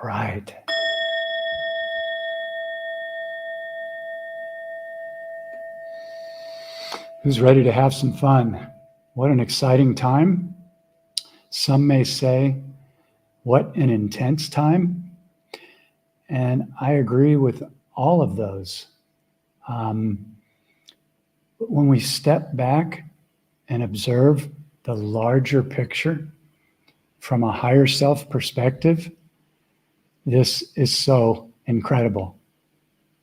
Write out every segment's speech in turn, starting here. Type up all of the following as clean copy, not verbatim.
right. Who's ready to have some fun? What an exciting time. Some may say, what an intense time. And I agree with all of those. But when we step back and observe the larger picture from a higher self perspective, this is so incredible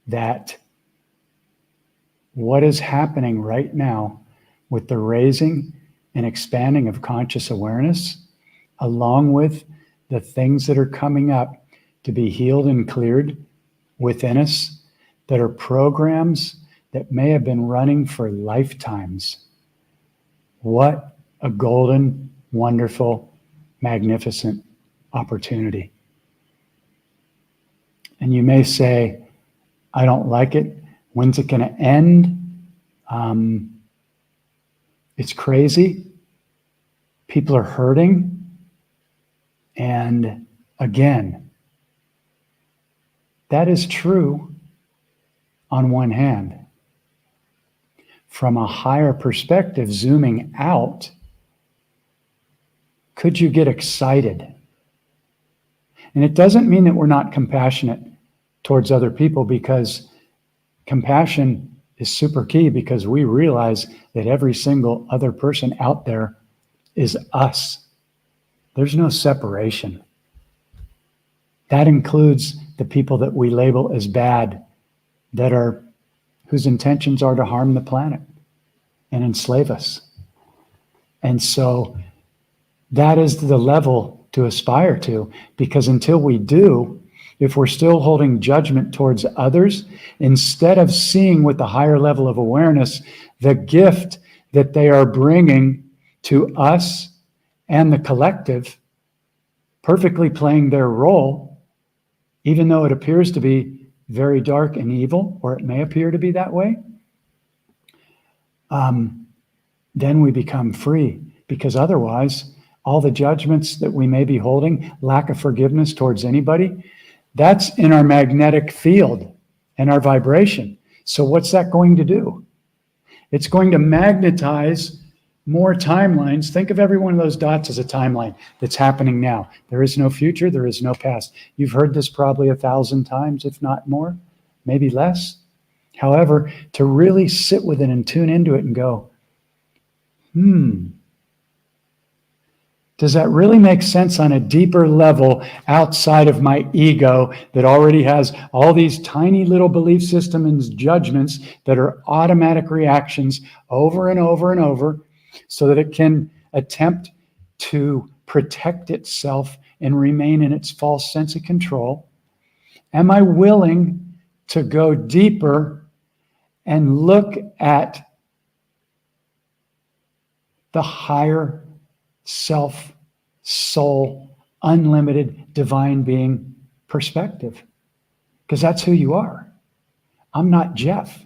that what is happening right now with the raising and expanding of conscious awareness, along with the things that are coming up to be healed and cleared within us, that are programs that may have been running for lifetimes. What a golden, wonderful, magnificent opportunity. And you may say, I don't like it. When's it going to end? It's crazy. People are hurting. And again, that is true on one hand. From a higher perspective, zooming out, could you get excited? And it doesn't mean that we're not compassionate towards other people, because compassion is super key, because we realize that every single other person out there is us. There's no separation. That includes the people that we label as bad, whose intentions are to harm the planet and enslave us. And so that is the level to aspire to, because until we do, if we're still holding judgment towards others, instead of seeing with the higher level of awareness the gift that they are bringing to us and the collective, perfectly playing their role, even though it appears to be very dark and evil, or it may appear to be that way, then we become free. Because otherwise, all the judgments that we may be holding, lack of forgiveness towards anybody, that's in our magnetic field and our vibration. So what's that going to do? It's going to magnetize more timelines. Think of every one of those dots as a timeline that's happening now. There is no future, there is no past. You've heard this probably 1,000 times, if not more, maybe less. However, to really sit with it and tune into it and go, does that really make sense on a deeper level outside of my ego that already has all these tiny little belief systems and judgments that are automatic reactions over and over and over, so that it can attempt to protect itself and remain in its false sense of control? Am I willing to go deeper and look at the higher self, soul, unlimited divine being perspective? Because that's who you are. I'm not Jeff.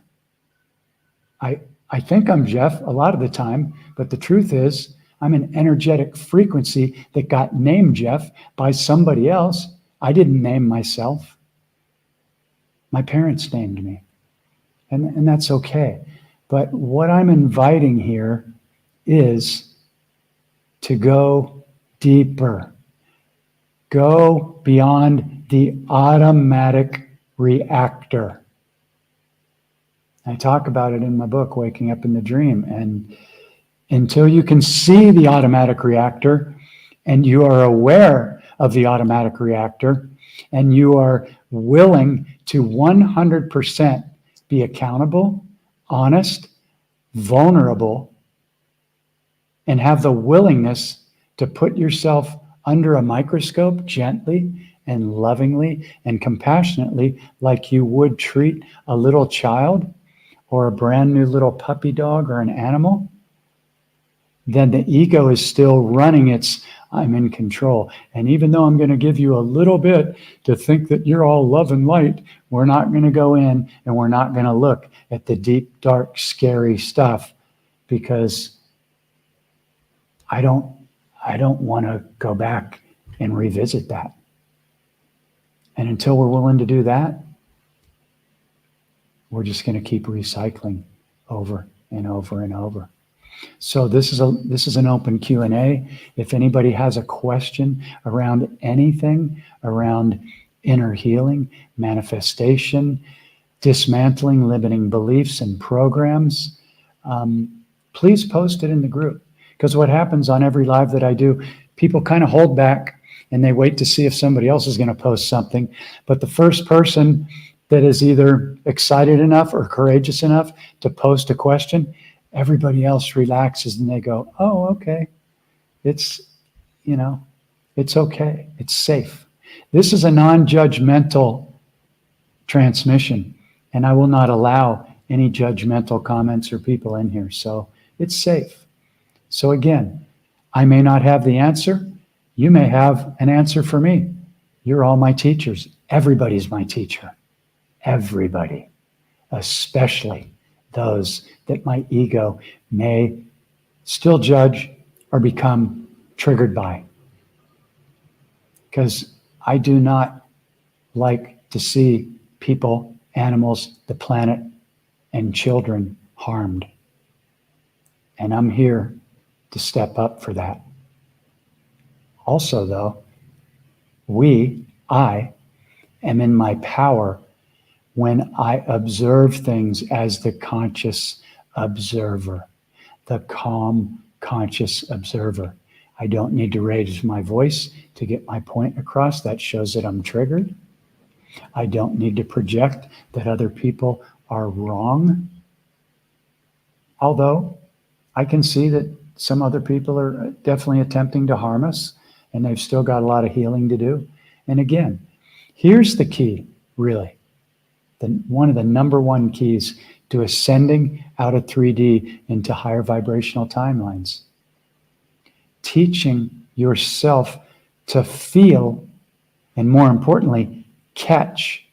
I think I'm Jeff a lot of the time, but the truth is I'm an energetic frequency that got named Jeff by somebody else. I didn't name myself. My parents named me, and that's okay. But what I'm inviting here is to go deeper, go beyond the automatic reactor. I talk about it in my book, Waking Up in the Dream. And until you can see the automatic reactor, and you are aware of the automatic reactor, and you are willing to 100% be accountable, honest, vulnerable, and have the willingness to put yourself under a microscope gently and lovingly and compassionately, like you would treat a little child or a brand new little puppy dog or an animal, then the ego is still running its I'm in control. And even though I'm going to give you a little bit to think that you're all love and light, we're not going to go in and we're not going to look at the deep, dark, scary stuff, because I don't want to go back and revisit that. And until we're willing to do that, we're just going to keep recycling over and over and over. So this is an open Q&A. If anybody has a question around anything, around inner healing, manifestation, dismantling limiting beliefs and programs, please post it in the group. Because what happens on every live that I do, people kind of hold back and they wait to see if somebody else is going to post something. But the first person that is either excited enough or courageous enough to post a question, everybody else relaxes and they go, oh, okay. It's okay. It's safe. This is a non-judgmental transmission, and I will not allow any judgmental comments or people in here. So it's safe. So again, I may not have the answer. You may have an answer for me. You're all my teachers. Everybody's my teacher. Everybody, especially those that my ego may still judge or become triggered by. Because I do not like to see people, animals, the planet, and children harmed. And I'm here to step up for that. Also, though, I am in my power when I observe things as the conscious observer, the calm, conscious observer. I don't need to raise my voice to get my point across. That shows that I'm triggered. I don't need to project that other people are wrong. Although I can see that some other people are definitely attempting to harm us, and they've still got a lot of healing to do. And again, here's the key, really. One of the number one keys to ascending out of 3D into higher vibrational timelines. Teaching yourself to feel, and more importantly, catch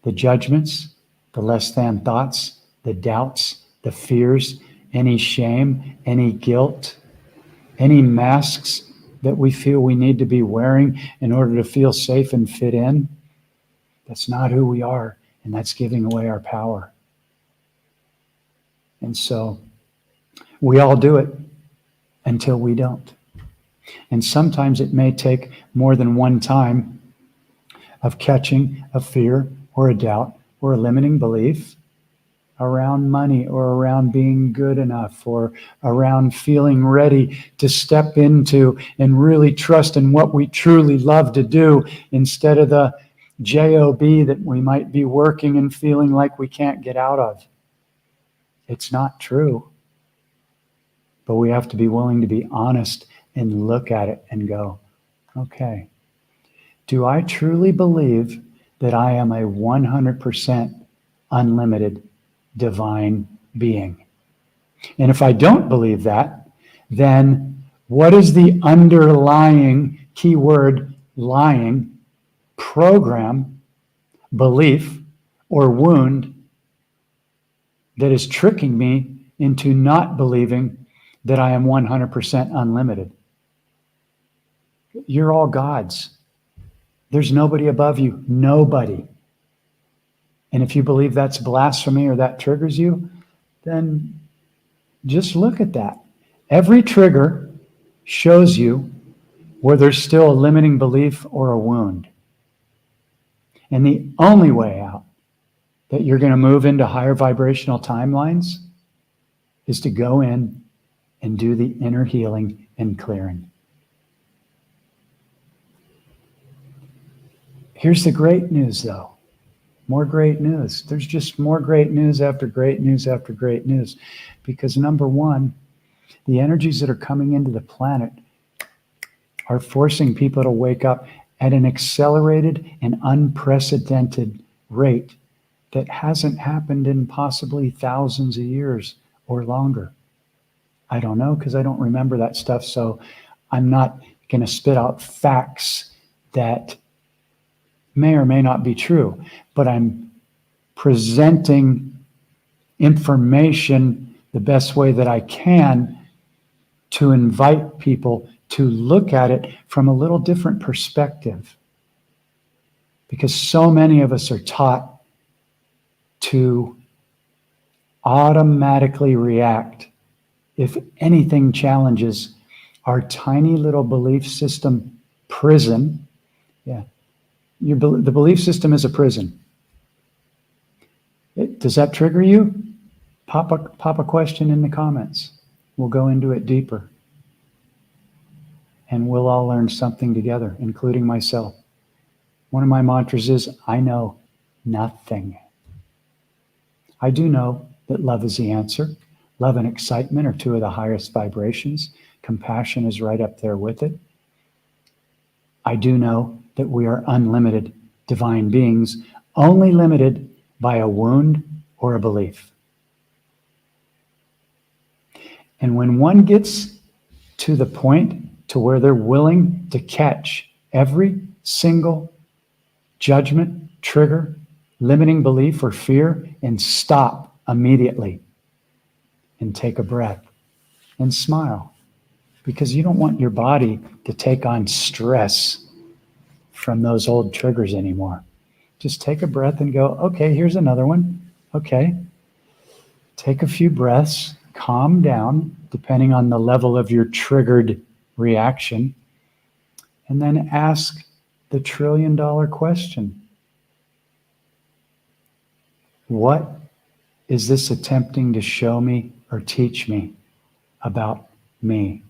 the judgments, the less than thoughts, the doubts, the fears, any shame, any guilt, any masks that we feel we need to be wearing in order to feel safe and fit in. That's not who we are, and that's giving away our power. And so we all do it until we don't. And sometimes it may take more than one time of catching a fear or a doubt or a limiting belief around money or around being good enough or around feeling ready to step into and really trust in what we truly love to do instead of the job that we might be working and feeling like we can't get out of. It's not true. But we have to be willing to be honest and look at it and go, okay, do I truly believe that I am a 100% unlimited divine being? And if I don't believe that, then what is the underlying keyword lying program, belief, or wound that is tricking me into not believing that I am 100% unlimited? You're all gods. There's nobody above you. Nobody. And if you believe that's blasphemy or that triggers you, then just look at that. Every trigger shows you where there's still a limiting belief or a wound. And the only way out that you're going to move into higher vibrational timelines is to go in and do the inner healing and clearing. Here's the great news, though. More great news. There's just more great news after great news after great news. Because number one, the energies that are coming into the planet are forcing people to wake up at an accelerated and unprecedented rate that hasn't happened in possibly thousands of years or longer. I don't know, because I don't remember that stuff, so I'm not going to spit out facts that may or may not be true, but I'm presenting information the best way that I can to invite people to look at it from a little different perspective. Because so many of us are taught to automatically react if anything challenges our tiny little belief system prison. Yeah, the belief system is a prison. Does that trigger you? Pop a question in the comments. We'll go into it deeper. And we'll all learn something together, including myself. One of my mantras is, I know nothing. I do know that love is the answer. Love and excitement are two of the highest vibrations. Compassion is right up there with it. I do know that we are unlimited divine beings, only limited by a wound or a belief. And when one gets to the point to where they're willing to catch every single judgment, trigger, limiting belief, or fear, and stop immediately and take a breath and smile, because you don't want your body to take on stress from those old triggers anymore. Just take a breath and go, okay, here's another one. Okay. Take a few breaths, calm down, depending on the level of your triggered reaction, and then ask the $1 trillion question. What is this attempting to show me or teach me about me?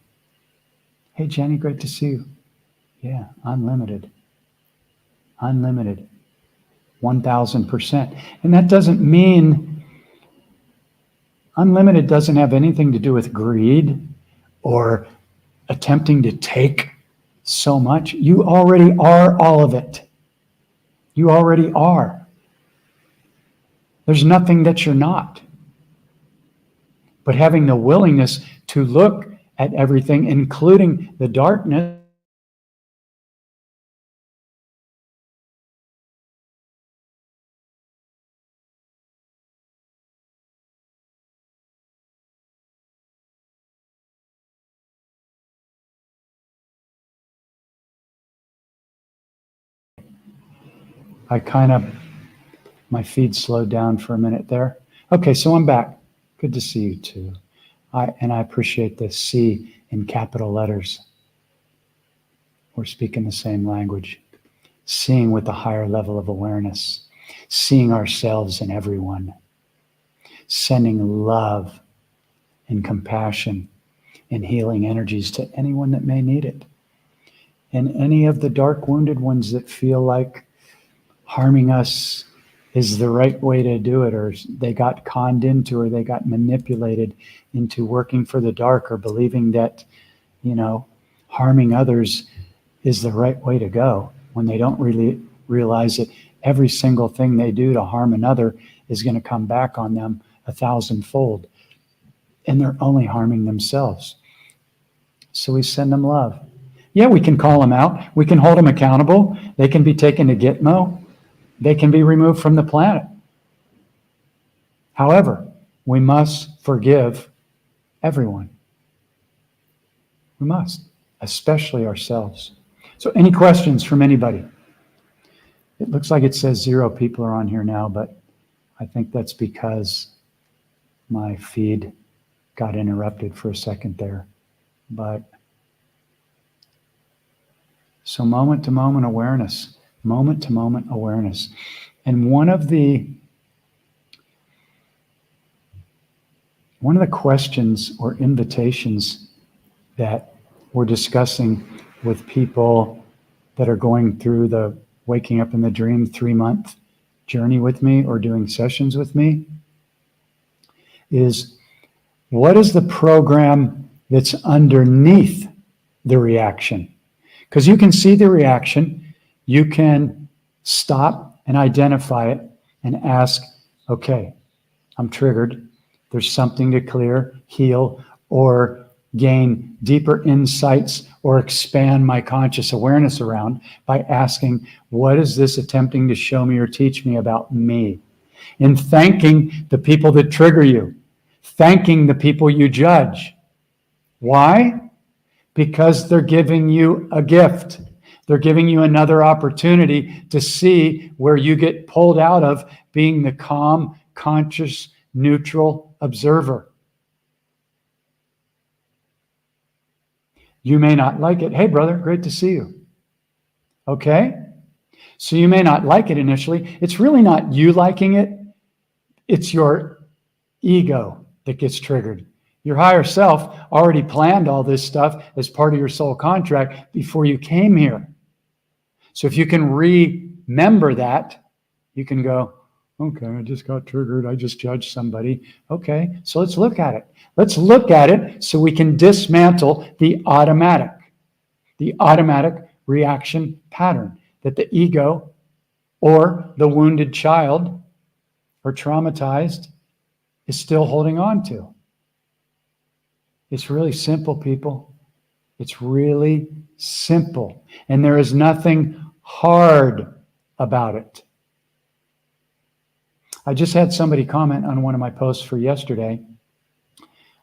Hey, Jenny, great to see you. Yeah, unlimited. Unlimited. 1,000%. And that doesn't mean unlimited doesn't have anything to do with greed or attempting to take so much. You already are all of it. You already are. There's nothing that you're not. But having the willingness to look at everything, including the darkness, my feed slowed down for a minute there. Okay, so I'm back. Good to see you too. I appreciate the C in capital letters. We're speaking the same language. Seeing with a higher level of awareness. Seeing ourselves in everyone. Sending love and compassion and healing energies to anyone that may need it. And any of the dark wounded ones that feel like harming us is the right way to do it, or they got conned into, or they got manipulated into working for the dark, or believing that, harming others is the right way to go, when they don't really realize that every single thing they do to harm another is going to come back on them 1,000-fold, and they're only harming themselves. So we send them love. Yeah, we can call them out. We can hold them accountable. They can be taken to Gitmo. They can be removed from the planet. However, we must forgive everyone. We must, especially ourselves. So any questions from anybody? It looks like it says 0 people are on here now, but I think that's because my feed got interrupted for a second there. But so moment to moment awareness. Moment to moment awareness. And one of the questions or invitations that we're discussing with people that are going through the Waking Up in the Dream 3-month journey with me, or doing sessions with me, is, what is the program that's underneath the reaction? Because you can see the reaction. You can stop and identify it and ask, okay, I'm triggered. There's something to clear, heal, or gain deeper insights, or expand my conscious awareness around by asking, what is this attempting to show me or teach me about me? And thanking the people that trigger you, thanking the people you judge. Why? Because they're giving you a gift. They're giving you another opportunity to see where you get pulled out of being the calm, conscious, neutral observer. You may not like it. Hey, brother, great to see you. Okay? So you may not like it initially. It's really not you liking it. It's your ego that gets triggered. Your higher self already planned all this stuff as part of your soul contract before you came here. So if you can remember that, you can go, okay, I just got triggered. I just judged somebody. Okay, so let's look at it. Let's look at it so we can dismantle the automatic reaction pattern that the ego or the wounded child or traumatized is still holding on to. It's really simple, people. It's really simple. And there is nothing hard about it. I just had somebody comment on one of my posts for yesterday.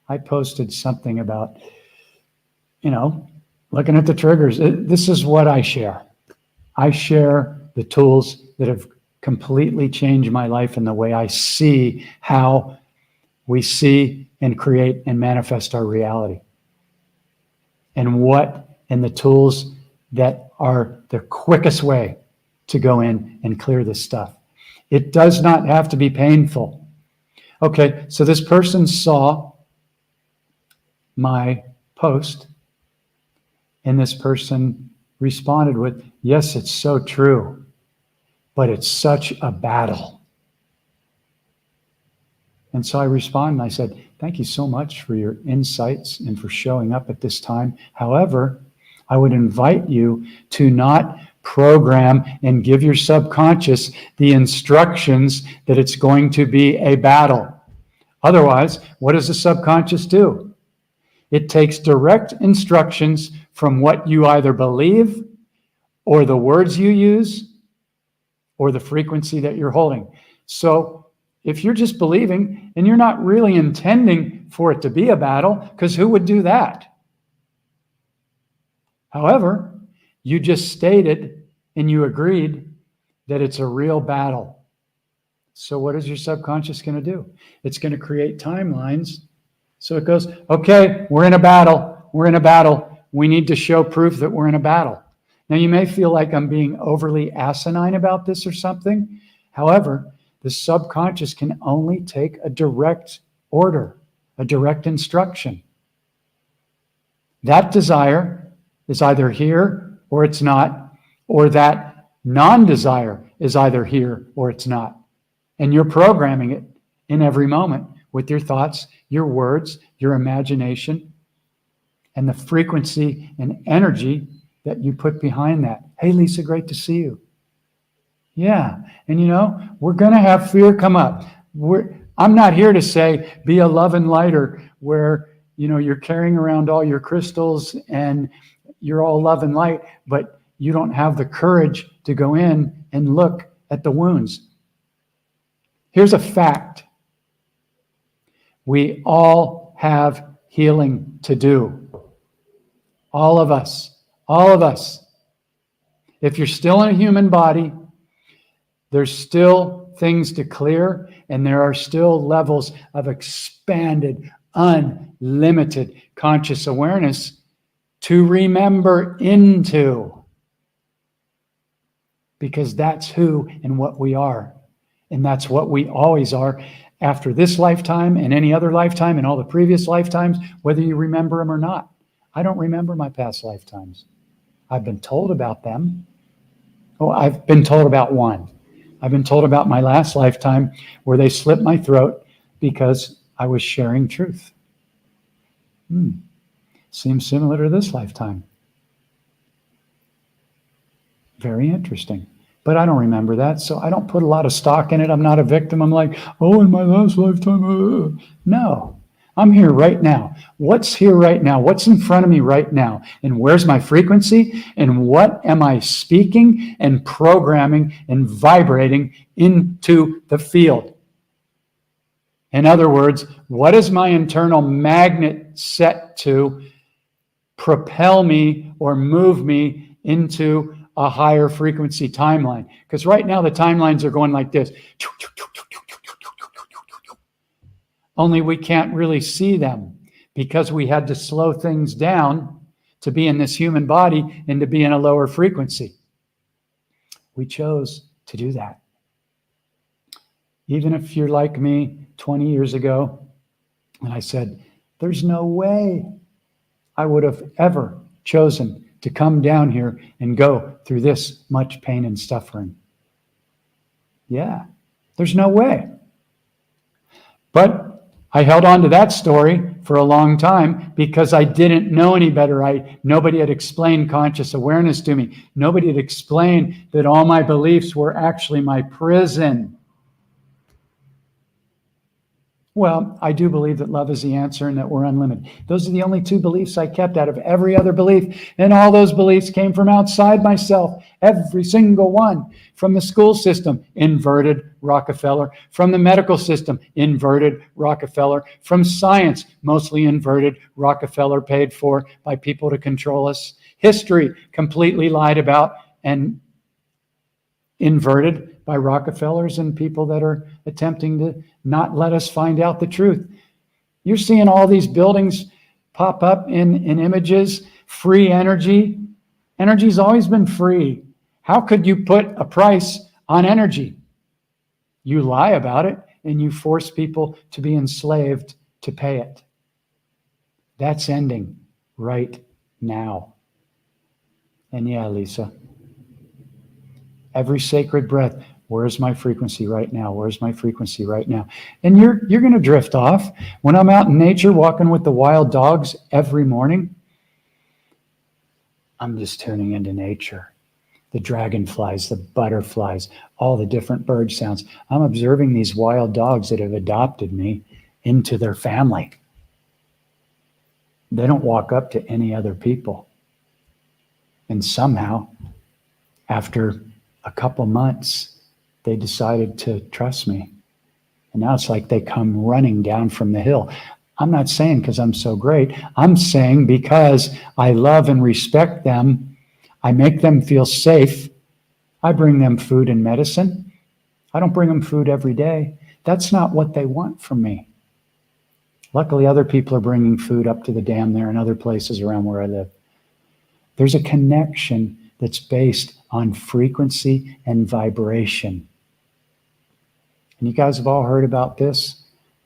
I posted something about, looking at the triggers. This is what I share. I share the tools that have completely changed my life and the way I see how we see and create and manifest our reality. And the tools that are the quickest way to go in and clear this stuff. It does not have to be painful. Okay, so this person saw my post, and this person responded with, yes, it's so true, but it's such a battle. And so I responded and I said, thank you so much for your insights and for showing up at this time. However, I would invite you to not program and give your subconscious the instructions that it's going to be a battle. Otherwise, what does the subconscious do? It takes direct instructions from what you either believe or the words you use or the frequency that you're holding. So if you're just believing and you're not really intending for it to be a battle, because who would do that? However, you just stated and you agreed that it's a real battle. So what is your subconscious going to do? It's going to create timelines. So it goes, okay, we're in a battle. We're in a battle. We need to show proof that we're in a battle. Now, you may feel like I'm being overly asinine about this or something. However, the subconscious can only take a direct order, a direct instruction. That desire is either here or it's not, or that non-desire is either here or it's not. And you're programming it in every moment with your thoughts, your words, your imagination, and the frequency and energy that you put behind that. Hey, Lisa, great to see you. Yeah, and we're going to have fear come up. I'm not here to say be a love and lighter where, you're carrying around all your crystals and you're all love and light, but you don't have the courage to go in and look at the wounds. Here's a fact. We all have healing to do. All of us. All of us. If you're still in a human body, there's still things to clear, and there are still levels of expanded, unlimited conscious awareness to remember into. Because that's who and what we are. And that's what we always are after this lifetime and any other lifetime and all the previous lifetimes, whether you remember them or not. I don't remember my past lifetimes. I've been told about them. Oh, I've been told about one. I've been told about my last lifetime where they slit my throat because I was sharing truth. Seems similar to this lifetime. Very interesting. But I don't remember that, so I don't put a lot of stock in it. I'm not a victim. I'm like, oh, in my last lifetime. No, I'm here right now. What's here right now? What's in front of me right now? And where's my frequency? And what am I speaking and programming and vibrating into the field? In other words, what is my internal magnet set to propel me or move me into a higher frequency timeline. Because right now the timelines are going like this. Only we can't really see them because we had to slow things down to be in this human body and to be in a lower frequency. We chose to do that. Even if you're like me 20 years ago, and I said, there's no way I would have ever chosen to come down here and go through this much pain and suffering. Yeah, there's no way. But I held on to that story for a long time because I didn't know any better. Nobody had explained conscious awareness to me. Nobody had explained that all my beliefs were actually my prison. Well, I do believe that love is the answer and that we're unlimited. Those are the only two beliefs I kept out of every other belief. And all those beliefs came from outside myself. Every single one. From the school system, inverted Rockefeller. From the medical system, inverted Rockefeller. From science, mostly inverted Rockefeller, paid for by people to control us. History, completely lied about and inverted by Rockefellers and people that are attempting to not let us find out the truth. You're seeing all these buildings pop up in images, free energy. Energy's always been free. How could you put a price on energy? You lie about it and you force people to be enslaved to pay it. That's ending right now. And yeah, Lisa, every sacred breath, where's my frequency right now? Where's my frequency right now? And you're going to drift off. When I'm out in nature walking with the wild dogs every morning, I'm just tuning into nature. The dragonflies, the butterflies, all the different bird sounds. I'm observing these wild dogs that have adopted me into their family. They don't walk up to any other people. And somehow, after a couple months, they decided to trust me. And now it's like they come running down from the hill. I'm not saying because I'm so great. I'm saying because I love and respect them. I make them feel safe. I bring them food and medicine. I don't bring them food every day. That's not what they want from me. Luckily, other people are bringing food up to the dam there and other places around where I live. There's a connection that's based on frequency and vibration. And you guys have all heard about this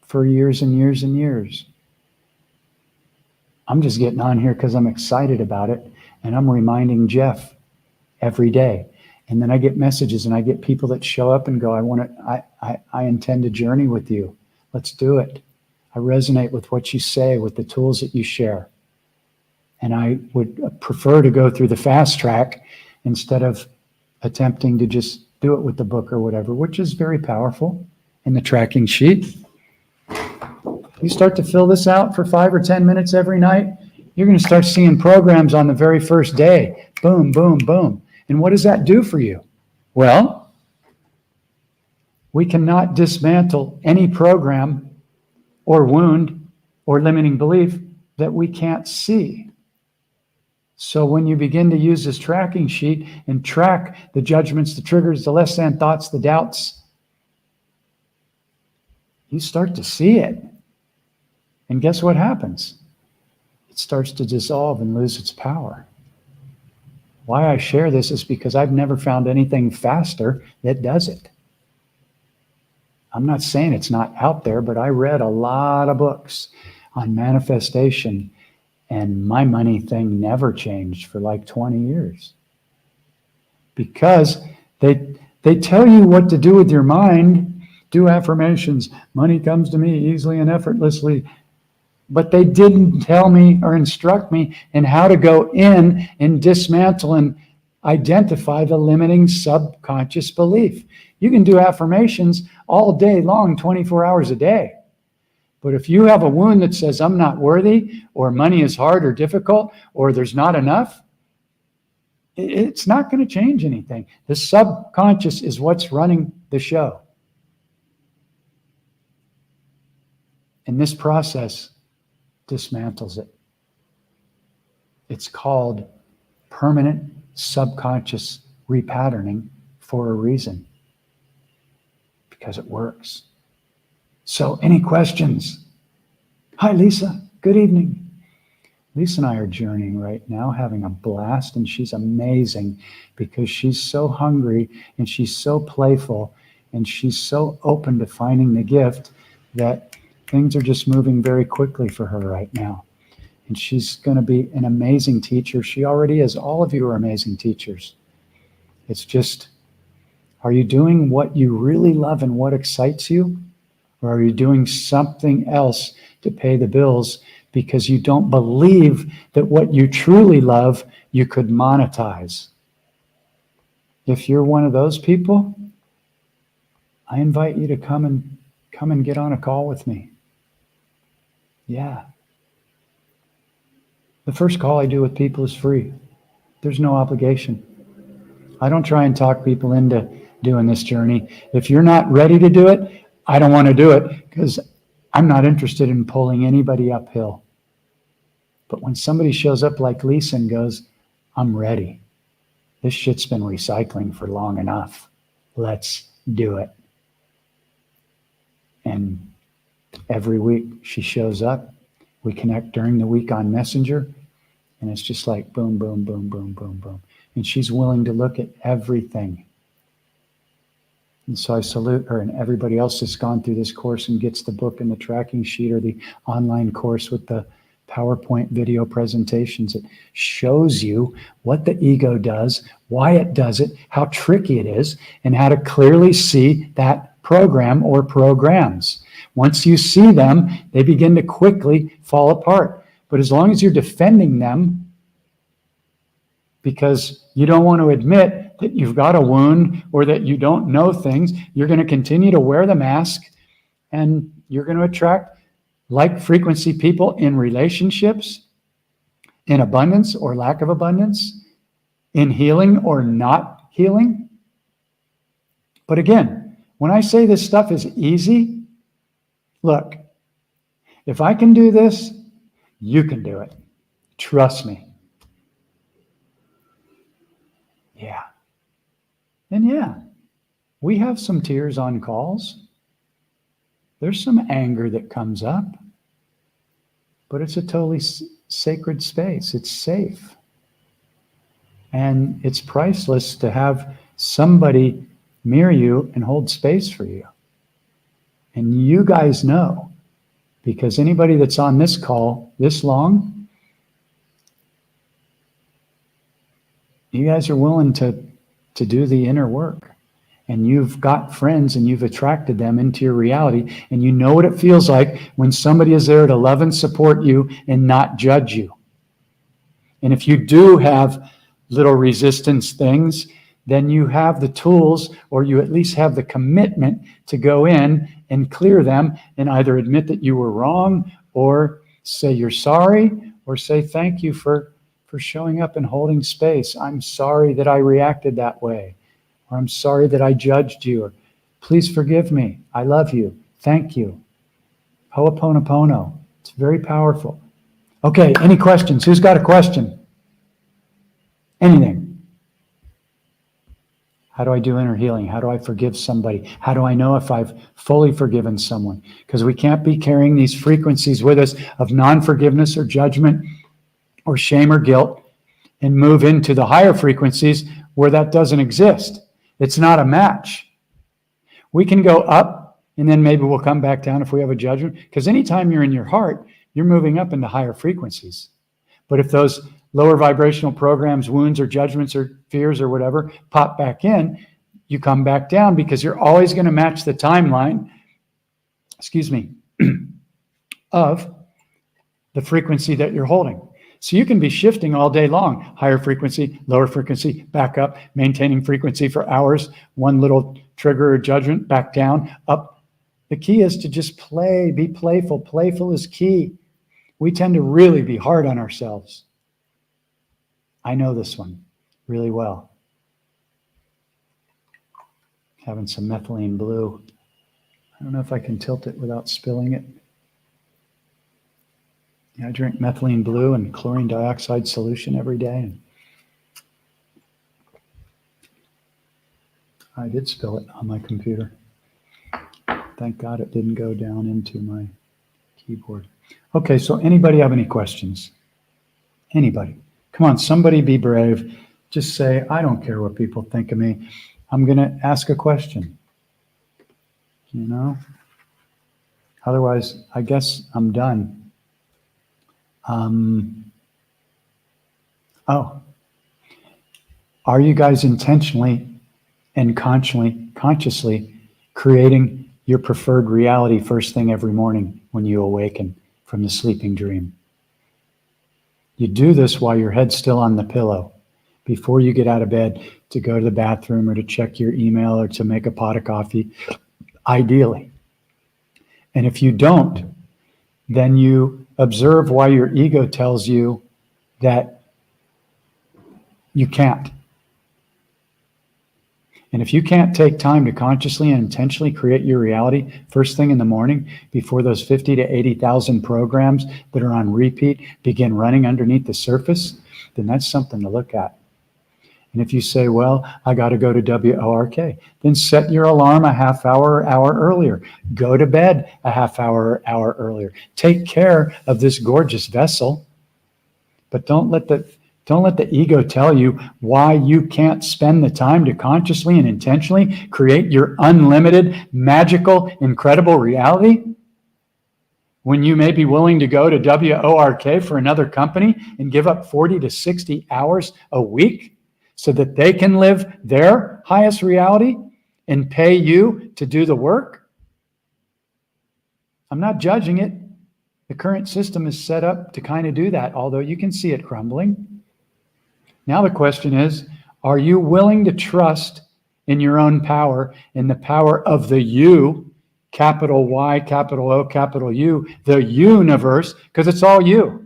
for years and years and years. I'm just getting on here because I'm excited about it, and I'm reminding Jeff every day. And then I get messages and I get people that show up and go, I intend to journey with you. Let's do it. I resonate with what you say, with the tools that you share. And I would prefer to go through the fast track instead of attempting to just do it with the book or whatever, which is very powerful. In the tracking sheet, you start to fill this out for 5 or 10 minutes every night, you're going to start seeing programs on the very first day. Boom, boom, boom. And what does that do for you? Well, we cannot dismantle any program or wound or limiting belief that we can't see. So when you begin to use this tracking sheet and track the judgments, the triggers, the less than thoughts, the doubts, you start to see it. And guess what happens? It starts to dissolve and lose its power. Why I share this is because I've never found anything faster that does it. I'm not saying it's not out there, but I read a lot of books on manifestation, and my money thing never changed for like 20 years. Because they tell you what to do with your mind. Do affirmations. Money comes to me easily and effortlessly. But they didn't tell me or instruct me in how to go in and dismantle and identify the limiting subconscious belief. You can do affirmations all day long, 24 hours a day. But if you have a wound that says, I'm not worthy, or money is hard or difficult, or there's not enough, it's not going to change anything. The subconscious is what's running the show. And this process dismantles it. It's called permanent subconscious repatterning for a reason, because it works. So any questions? Hi, Lisa. Good evening. Lisa and I are journeying right now, having a blast, and she's amazing because she's so hungry and she's so playful and she's so open to finding the gift that things are just moving very quickly for her right now. And she's going to be an amazing teacher. She already is. All of you are amazing teachers. It's just, are you doing what you really love and what excites you? Or are you doing something else to pay the bills because you don't believe that what you truly love you could monetize? If you're one of those people, I invite you to come and get on a call with me. Yeah. The first call I do with people is free. There's no obligation. I don't try and talk people into doing this journey. If you're not ready to do it, I don't want to do it because I'm not interested in pulling anybody uphill. But when somebody shows up like Lisa and goes, I'm ready. This shit's been recycling for long enough. Let's do it. And every week she shows up. We connect during the week on Messenger. And it's just like boom, boom, boom, boom, boom, boom. And she's willing to look at everything. And so I salute her and everybody else that's gone through this course and gets the book and the tracking sheet or the online course with the PowerPoint video presentations. It shows you what the ego does, why it does it, how tricky it is, and how to clearly see that program or programs. Once you see them, they begin to quickly fall apart. But as long as you're defending them, because you don't want to admit that you've got a wound or that you don't know things, you're going to continue to wear the mask and you're going to attract like frequency people in relationships, in abundance or lack of abundance, in healing or not healing. But again, when I say this stuff is easy, look, if I can do this, you can do it. Trust me. Yeah. And yeah, we have some tears on calls. There's some anger that comes up, but it's a totally sacred space. It's safe. And it's priceless to have somebody mirror you and hold space for you. And you guys know, because anybody that's on this call this long, you guys are willing to do the inner work. And you've got friends and you've attracted them into your reality. And you know what it feels like when somebody is there to love and support you and not judge you. And if you do have little resistance things, then you have the tools, or you at least have the commitment to go in and clear them and either admit that you were wrong or say you're sorry or say thank you for showing up and holding space. I'm sorry that I reacted that way. Or I'm sorry that I judged you. Or please forgive me. I love you. Thank you. Ho'oponopono. It's very powerful. Okay, any questions? Who's got a question? Anything? How do I do inner healing? How do I forgive somebody? How do I know if I've fully forgiven someone? Because we can't be carrying these frequencies with us of non-forgiveness or judgment or shame or guilt and move into the higher frequencies where that doesn't exist. It's not a match. We can go up and then maybe we'll come back down if we have a judgment. Because anytime you're in your heart, you're moving up into higher frequencies. But if those lower vibrational programs, wounds or judgments or fears or whatever pop back in, you come back down because you're always going to match the timeline, of the frequency that you're holding. So you can be shifting all day long, higher frequency, lower frequency, back up, maintaining frequency for hours, one little trigger or judgment, back down, up. The key is to just play, be playful. Playful is key. We tend to really be hard on ourselves. I know this one really well. Having some methylene blue. I don't know if I can tilt it without spilling it. I drink methylene blue and chlorine dioxide solution every day. I did spill it on my computer. Thank God it didn't go down into my keyboard. Okay, so anybody have any questions? Anybody? Come on, somebody be brave. Just say, I don't care what people think of me. I'm going to ask a question. You know? Otherwise, I guess I'm done. Oh, are you guys intentionally and consciously creating your preferred reality first thing every morning when you awaken from the sleeping dream? You do this while your head's still on the pillow, before you get out of bed to go to the bathroom or to check your email or to make a pot of coffee, ideally. And if you don't, then you observe why your ego tells you that you can't. And if you can't take time to consciously and intentionally create your reality first thing in the morning before those 50 to 80,000 programs that are on repeat begin running underneath the surface, then that's something to look at. And if you say, well, I got to go to WORK, then set your alarm a half hour or hour earlier. Go to bed a half hour or hour earlier. Take care of this gorgeous vessel, but don't let the ego tell you why you can't spend the time to consciously and intentionally create your unlimited, magical, incredible reality when you may be willing to go to WORK for another company and give up 40 to 60 hours a week so that they can live their highest reality and pay you to do the work. I'm not judging it. The current system is set up to kind of do that, although you can see it crumbling. Now the question is, are you willing to trust in your own power, in the power of the you, capital Y, capital O, capital U, the universe, because it's all you.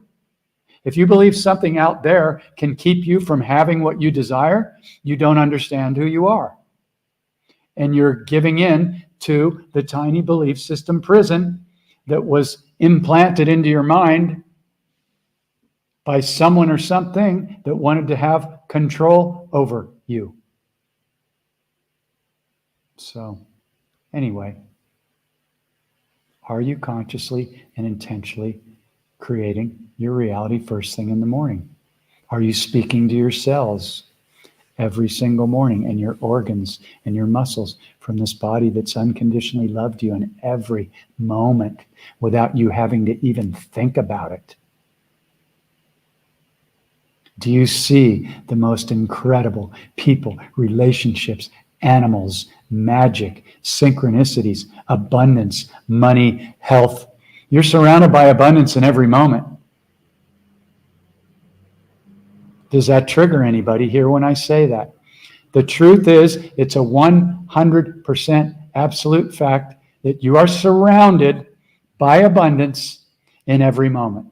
If you believe something out there can keep you from having what you desire, you don't understand who you are. And you're giving in to the tiny belief system prison that was implanted into your mind by someone or something that wanted to have control over you. So, anyway, are you consciously and intentionally creating your reality first thing in the morning? Are you speaking to your cells every single morning, and your organs and your muscles from this body that's unconditionally loved you in every moment without you having to even think about it? Do you see the most incredible people, relationships, animals, magic, synchronicities, abundance, money, health? You're surrounded by abundance in every moment. Does that trigger anybody here when I say that? The truth is, it's a 100% absolute fact that you are surrounded by abundance in every moment.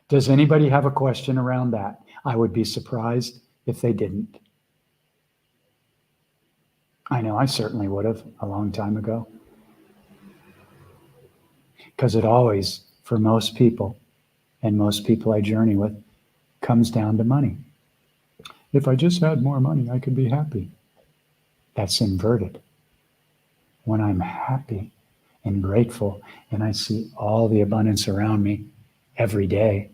Does anybody have a question around that? I would be surprised if they didn't. I know I certainly would have a long time ago. Because it always, for most people, and most people I journey with, comes down to money. If I just had more money, I could be happy. That's inverted. When I'm happy and grateful and I see all the abundance around me every day,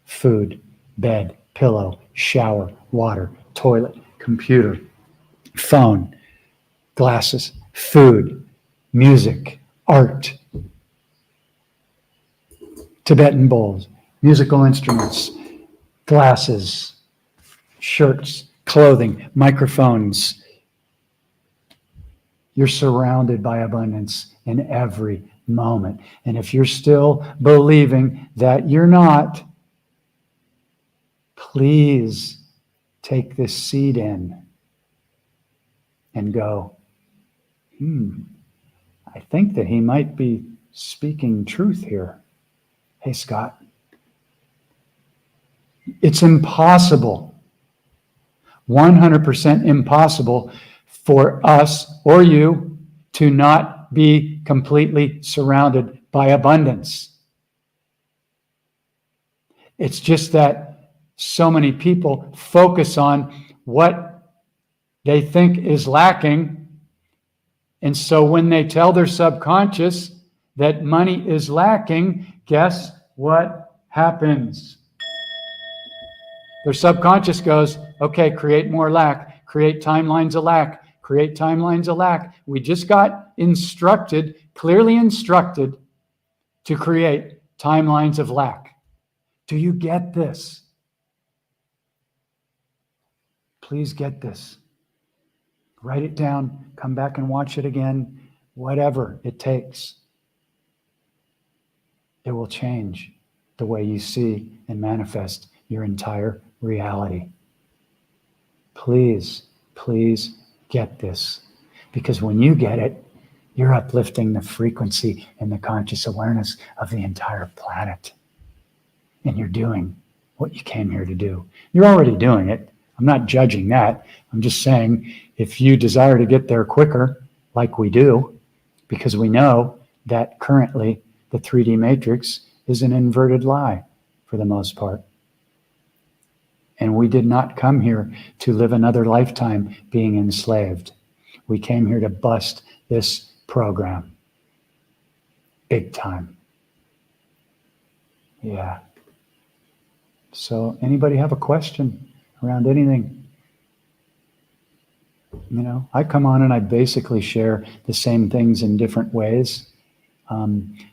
food, bed, pillow, shower, water, toilet, computer, phone, glasses, food, music, art, Tibetan bowls, musical instruments, glasses, shirts, clothing, microphones. You're surrounded by abundance in every moment. And if you're still believing that you're not, please take this seed in and go, I think that he might be speaking truth here. Hey, Scott, it's impossible, 100% impossible for us or you to not be completely surrounded by abundance. It's just that so many people focus on what they think is lacking. And so when they tell their subconscious that money is lacking, guess what happens? Their subconscious goes, okay, create more lack, create timelines of lack, create timelines of lack. We just got instructed, clearly instructed, to create timelines of lack. Do you get this? Please get this. Write it down, come back and watch it again, whatever it takes. It will change the way you see and manifest your entire reality. Please, please get this. Because when you get it, you're uplifting the frequency and the conscious awareness of the entire planet. And you're doing what you came here to do. You're already doing it. I'm not judging that. I'm just saying, if you desire to get there quicker, like we do, because we know that currently the 3D matrix is an inverted lie for the most part. And we did not come here to live another lifetime being enslaved. We came here to bust this program. Big time. Yeah. So anybody have a question around anything? You know, I come on and I basically share the same things in different ways,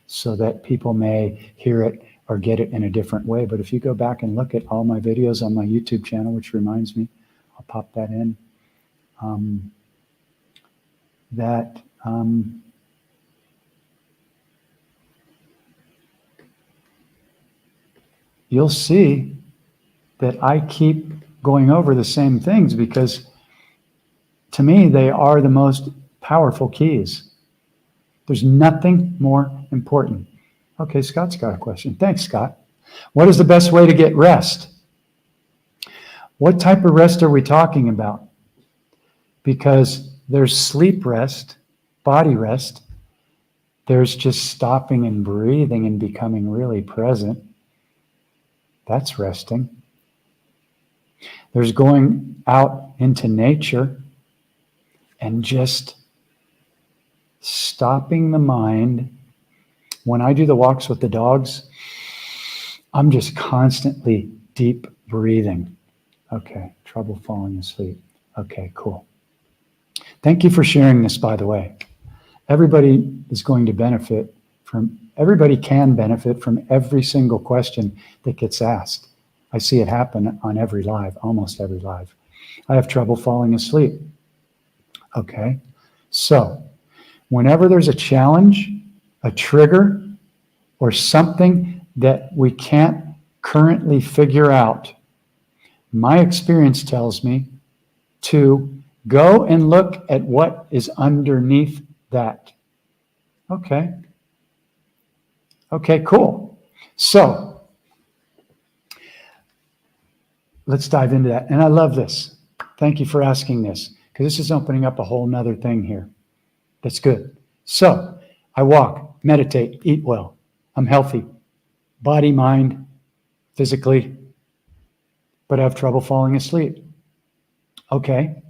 so that people may hear it or get it in a different way. But if you go back and look at all my videos on my YouTube channel, which reminds me, I'll pop that in, you'll see that I keep going over the same things because to me, they are the most powerful keys. There's nothing more important. Okay, Scott's got a question. Thanks, Scott. What is the best way to get rest? What type of rest are we talking about? Because there's sleep rest, body rest. There's just stopping and breathing and becoming really present. That's resting. There's going out into nature and just stopping the mind. When I do the walks with the dogs, I'm just constantly deep breathing. Okay, trouble falling asleep. Okay, cool. Thank you for sharing this, by the way. Everybody is going to benefit from, everybody can benefit from every single question that gets asked. I see it happen on every live, almost every live. I have trouble falling asleep. Okay, so whenever there's a challenge, a trigger, or something that we can't currently figure out, my experience tells me to go and look at what is underneath that. Okay. Okay, cool. So let's dive into that. And I love this. Thank you for asking this, because this is opening up a whole nother thing here. That's good. So I walk, meditate, eat well. I'm healthy, body, mind, physically, but I have trouble falling asleep. Okay.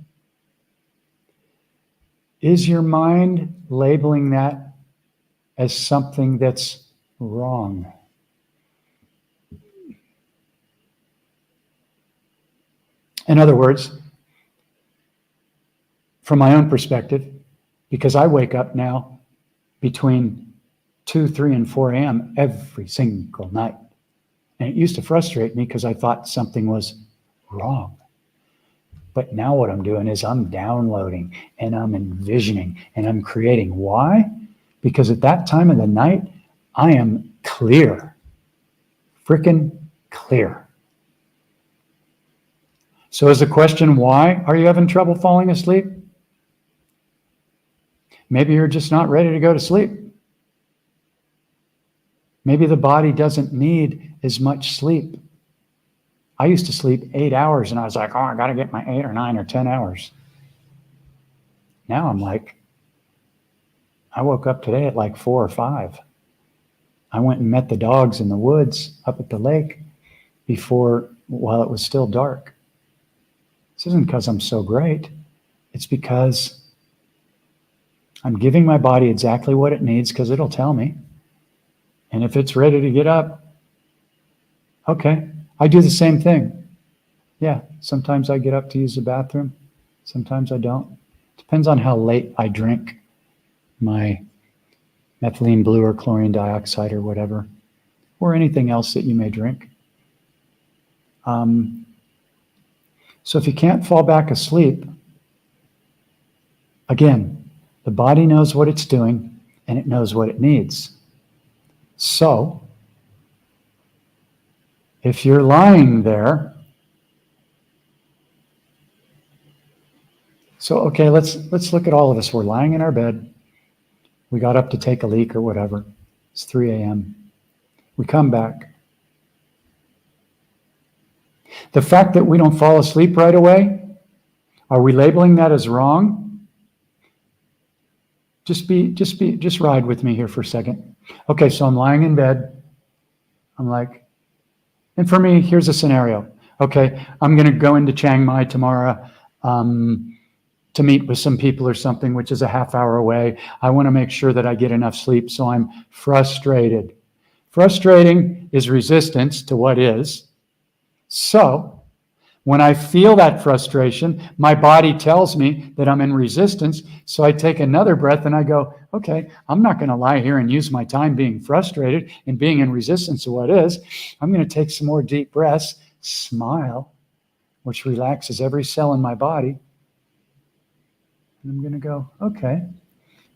Is your mind labeling that as something that's wrong? In other words, from my own perspective, because I wake up now between 2, 3, and 4 a.m. every single night. And it used to frustrate me because I thought something was wrong. But now what I'm doing is I'm downloading and I'm envisioning and I'm creating. Why? Because at that time of the night, I am clear, freaking clear. So is the question, why are you having trouble falling asleep? Maybe you're just not ready to go to sleep. Maybe the body doesn't need as much sleep. I used to sleep 8 hours and I was like, oh, I got to get my 8 or 9 or 10 hours. Now I'm like, I woke up today at like 4 or 5. I went and met the dogs in the woods up at the lake while it was still dark. This isn't because I'm so great. It's because I'm giving my body exactly what it needs because it'll tell me. And if it's ready to get up, okay. I do the same thing. Yeah, sometimes I get up to use the bathroom. Sometimes I don't. Depends on how late I drink my methylene blue or chlorine dioxide or whatever, or anything else that you may drink. So if you can't fall back asleep, again, the body knows what it's doing and it knows what it needs. So if you're lying there, so okay, let's look at all of us. We're lying in our bed. We got up to take a leak or whatever. It's 3 a.m. We come back. The fact that we don't fall asleep right away, are we labeling that as wrong? Just ride with me here for a second. Okay, so I'm lying in bed. I'm like, and for me, here's a scenario. Okay, I'm going to go into Chiang Mai tomorrow to meet with some people or something, which is a half hour away. I want to make sure that I get enough sleep, so I'm frustrated. Frustrating is resistance to what is. So when I feel that frustration, my body tells me that I'm in resistance. So I take another breath and I go, okay, I'm not going to lie here and use my time being frustrated and being in resistance to what is. I'm going to take some more deep breaths, smile, which relaxes every cell in my body. And I'm going to go, okay,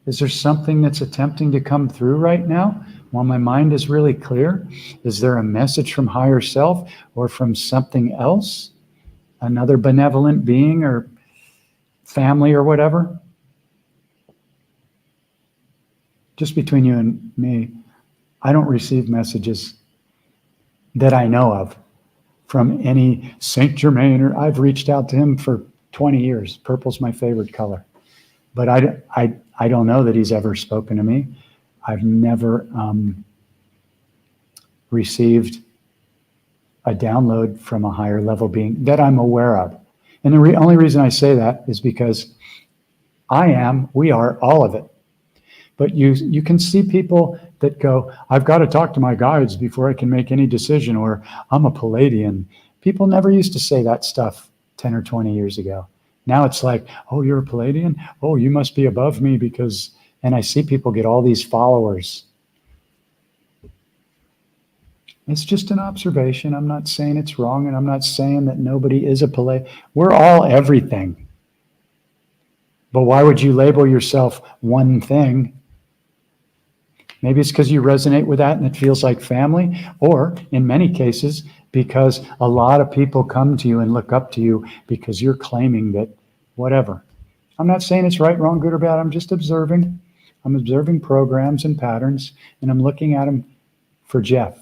is there something that's attempting to come through right now while my mind is really clear? Is there a message from higher self or from something else? Another benevolent being or family or whatever? Just between you and me, I don't receive messages that I know of from any Saint Germain, or I've reached out to him for 20 years. Purple's my favorite color. But I don't know that he's ever spoken to me. I've never received a download from a higher level being that I'm aware of. And the only reason I say that is because we are all of it. But you can see people that go, I've got to talk to my guides before I can make any decision, or I'm a Palladian. People never used to say that stuff 10 or 20 years ago. Now it's like, oh, you're a Palladian? Oh, you must be above me because, and I see people get all these followers. It's just an observation. I'm not saying it's wrong, and I'm not saying that nobody is a Palladian. We're all everything. But why would you label yourself one thing? Maybe it's because you resonate with that and it feels like family, or in many cases, because a lot of people come to you and look up to you because you're claiming that whatever. I'm not saying it's right, wrong, good, or bad. I'm just observing. I'm observing programs and patterns, and I'm looking at them for Jeff,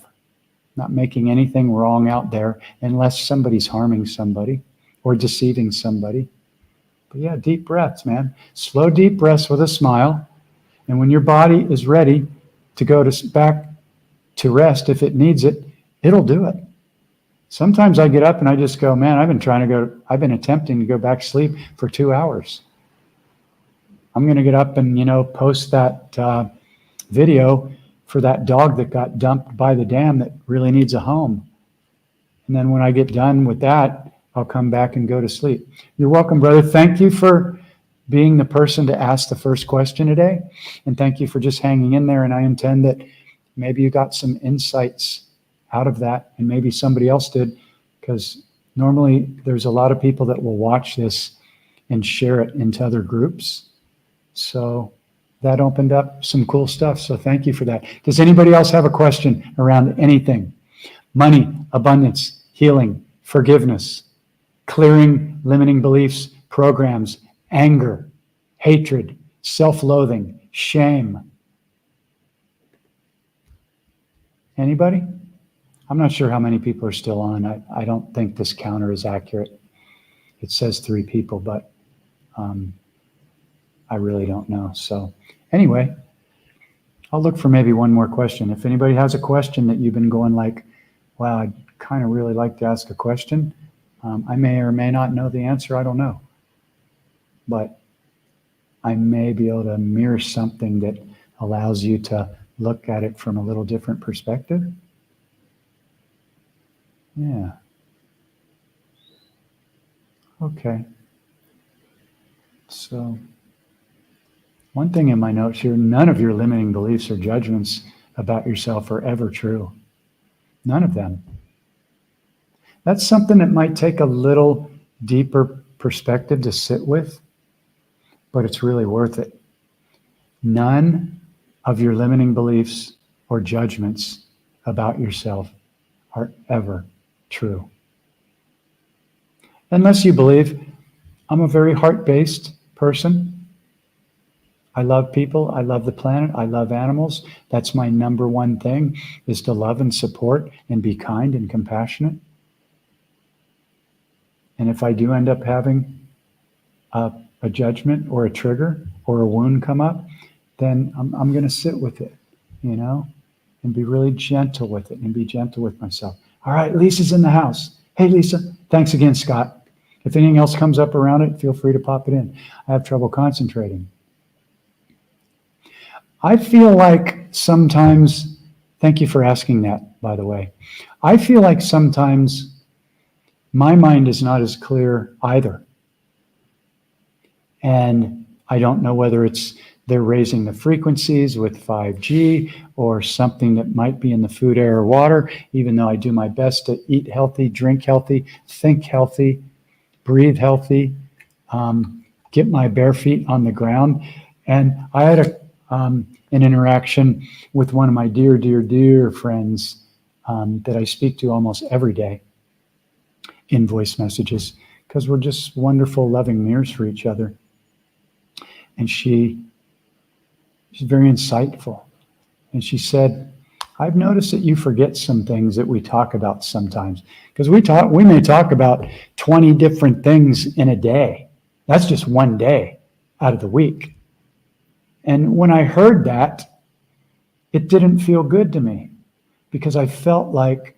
not making anything wrong out there unless somebody's harming somebody or deceiving somebody. But yeah, deep breaths, man. Slow, deep breaths with a smile. And when your body is ready to go back to rest, if it needs it, it'll do it. Sometimes I get up and I just go, man, I've been attempting to go back to sleep for 2 hours. I'm going to get up and, post that video for that dog that got dumped by the dam that really needs a home. And then when I get done with that, I'll come back and go to sleep. You're welcome, brother. Thank you for being the person to ask the first question today. And thank you for just hanging in there. And I intend that maybe you got some insights out of that, and maybe somebody else did, because normally there's a lot of people that will watch this and share it into other groups. So that opened up some cool stuff. So thank you for that. Does anybody else have a question around anything? Money, abundance, healing, forgiveness, clearing limiting beliefs, programs, anger, hatred, self-loathing, shame. Anybody? I'm not sure how many people are still on. I don't think this counter is accurate. It says 3 people, but I really don't know. So anyway, I'll look for maybe one more question. If anybody has a question that you've been going like, wow, I'd kind of really like to ask a question. I may or may not know the answer. I don't know. but I may be able to mirror something that allows you to look at it from a little different perspective. Yeah. Okay. So, one thing in my notes here, none of your limiting beliefs or judgments about yourself are ever true. None of them. That's something that might take a little deeper perspective to sit with, but it's really worth it. None of your limiting beliefs or judgments about yourself are ever true. Unless you believe, I'm a very heart-based person. I love people. I love the planet. I love animals. That's my number one thing, is to love and support and be kind and compassionate. And if I do end up having a judgment or a trigger or a wound come up, then I'm going to sit with it, and be really gentle with it and be gentle with myself. All right, Lisa's in the house. Hey, Lisa. Thanks again, Scott. If anything else comes up around it, feel free to pop it in. I have trouble concentrating. I feel like sometimes, thank you for asking that, by the way. I feel like sometimes my mind is not as clear either. And I don't know whether it's they're raising the frequencies with 5G or something that might be in the food, air, or water, even though I do my best to eat healthy, drink healthy, think healthy, breathe healthy, get my bare feet on the ground. And I had an interaction with one of my dear, dear, dear friends that I speak to almost every day in voice messages, because we're just wonderful, loving mirrors for each other. And she's very insightful. And she said, I've noticed that you forget some things that we talk about sometimes. Because we may talk about 20 different things in a day. That's just one day out of the week. And when I heard that, it didn't feel good to me, because I felt like,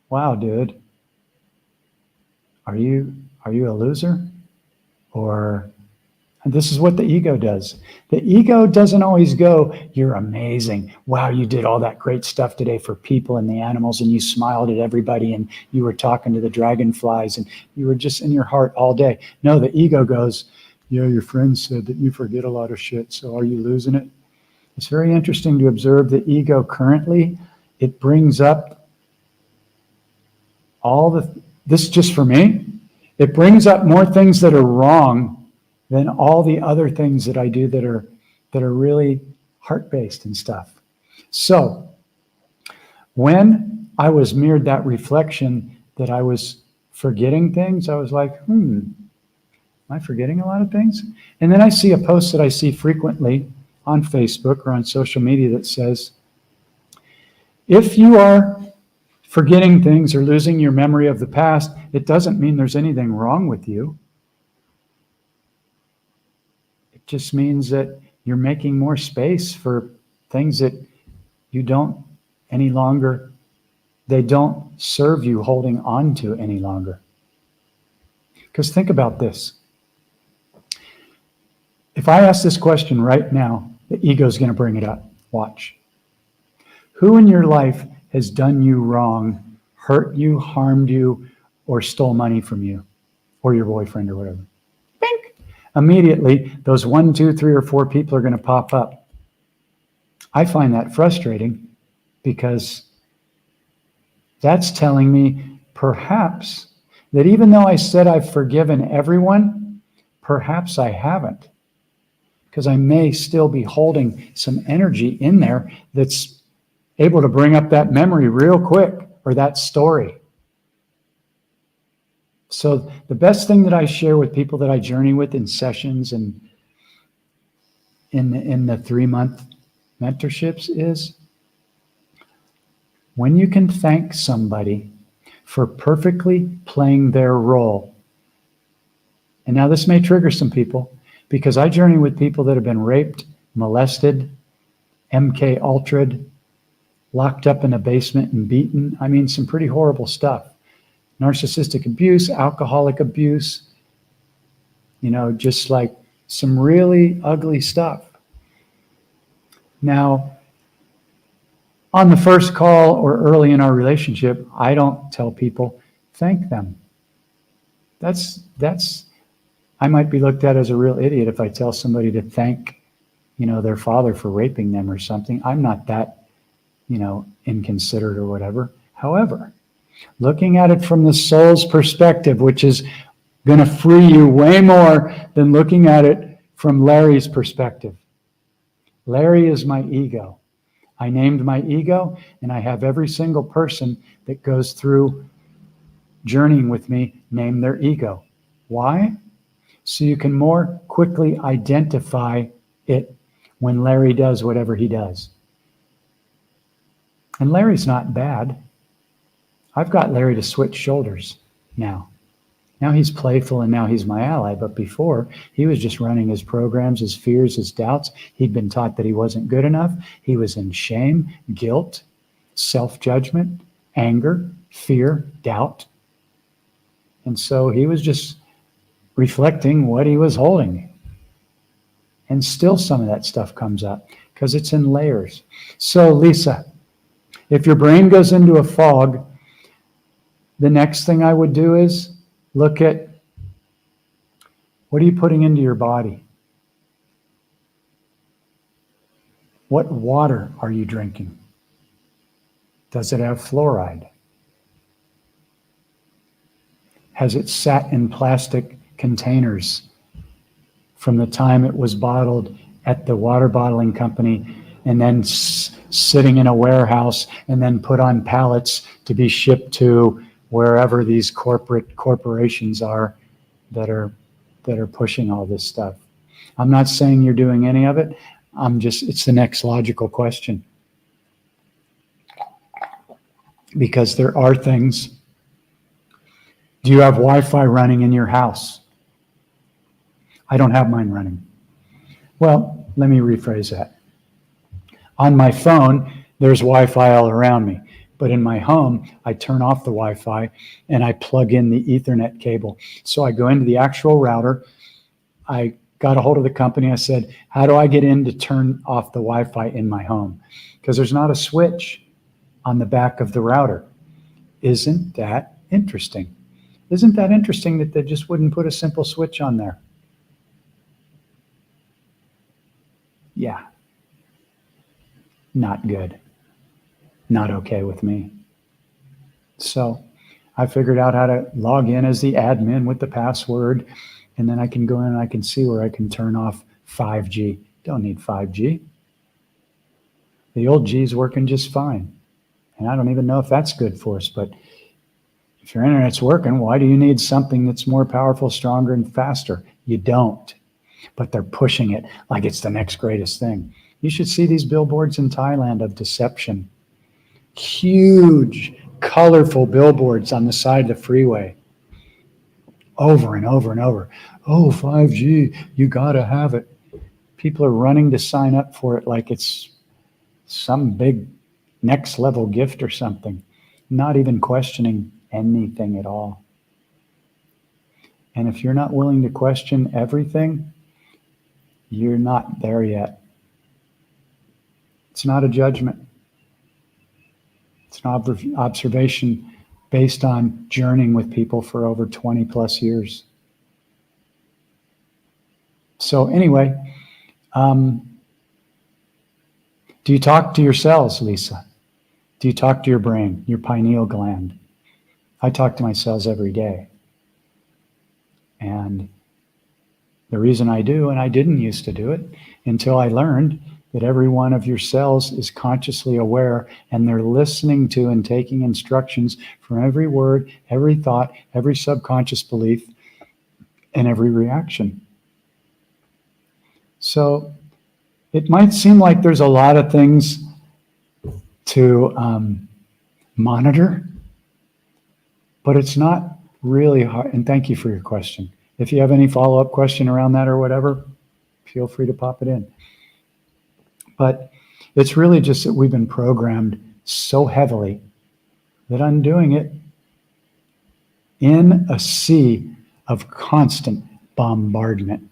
wow, dude, are you a loser? Or, and this is what the ego does. The ego doesn't always go, you're amazing. Wow, you did all that great stuff today for people and the animals, and you smiled at everybody, and you were talking to the dragonflies, and you were just in your heart all day. No, the ego goes, yeah, your friend said that you forget a lot of shit, so are you losing it? It's very interesting to observe the ego currently. It brings up this is just for me, it brings up more things that are wrong than all the other things that I do that are really heart-based and stuff. So when I was mirrored that reflection that I was forgetting things, I was like, am I forgetting a lot of things? And then I see a post that I see frequently on Facebook or on social media that says, if you are forgetting things or losing your memory of the past, it doesn't mean there's anything wrong with you. It just means that you're making more space for things that you don't any longer, they don't serve you holding on to any longer. Because think about this. If I ask this question right now, the ego is going to bring it up. Watch. Who in your life has done you wrong, hurt you, harmed you, or stole money from you, or your boyfriend or whatever? Bink. Immediately, those 1, 2, 3, or 4 people are going to pop up. I find that frustrating, because that's telling me perhaps that even though I said I've forgiven everyone, perhaps I haven't, because I may still be holding some energy in there that's able to bring up that memory real quick, or that story. So the best thing that I share with people that I journey with in sessions and in the 3-month mentorships is, when you can thank somebody for perfectly playing their role. And now this may trigger some people, because I journey with people that have been raped, molested, MK Ultra'd, locked up in a basement and beaten. I mean, some pretty horrible stuff. Narcissistic abuse, alcoholic abuse, just like some really ugly stuff. Now, on the first call or early in our relationship, I don't tell people, thank them. I might be looked at as a real idiot if I tell somebody to thank, their father for raping them or something. I'm not that, inconsiderate or whatever. However, looking at it from the soul's perspective, which is going to free you way more than looking at it from Larry's perspective. Larry is my ego. I named my ego, and I have every single person that goes through journeying with me name their ego. Why? So you can more quickly identify it when Larry does whatever he does. And Larry's not bad. I've got Larry to switch shoulders now. Now he's playful and now he's my ally. But before, he was just running his programs, his fears, his doubts. He'd been taught that he wasn't good enough. He was in shame, guilt, self-judgment, anger, fear, doubt. And so he was just reflecting what he was holding. And still some of that stuff comes up because it's in layers. So Lisa, if your brain goes into a fog, the next thing I would do is look at, what are you putting into your body? What water are you drinking? Does it have fluoride? Has it sat in plastic containers from the time it was bottled at the water bottling company and then sitting in a warehouse and then put on pallets to be shipped to wherever these corporations are that are pushing all this stuff? I'm not saying you're doing any of it. It's the next logical question. Because there are things. Do you have Wi-Fi running in your house? I don't have mine running. Well, let me rephrase that. On my phone, there's Wi-Fi all around me. But in my home, I turn off the Wi-Fi and I plug in the Ethernet cable. So I go into the actual router. I got a hold of the company. I said, how do I get in to turn off the Wi-Fi in my home? Because there's not a switch on the back of the router. Isn't that interesting? Isn't that interesting that they just wouldn't put a simple switch on there? Yeah. Not good. Not okay with me. So I figured out how to log in as the admin with the password, and then I can go in and I can see where I can turn off 5G. Don't need 5G. The old G's working just fine. And I don't even know if that's good for us, but if your internet's working, why do you need something that's more powerful, stronger, and faster? You don't. But they're pushing it like it's the next greatest thing. You should see these billboards in Thailand of deception. Huge, colorful billboards on the side of the freeway. Over and over and over. Oh, 5G, you gotta have it. People are running to sign up for it like it's some big next level gift or something. Not even questioning anything at all. And if you're not willing to question everything, you're not there yet. It's not a judgment. It's an observation based on journeying with people for over 20 plus years. So anyway, do you talk to your cells, Lisa? Do you talk to your brain, your pineal gland? I talk to my cells every day. And the reason I do, and I didn't used to do it until I learned that every one of your cells is consciously aware and they're listening to and taking instructions from every word, every thought, every subconscious belief, and every reaction. So it might seem like there's a lot of things to monitor, but it's not really hard. And thank you for your question. If you have any follow-up question around that or whatever, feel free to pop it in. But it's really just that we've been programmed so heavily that undoing it in a sea of constant bombardment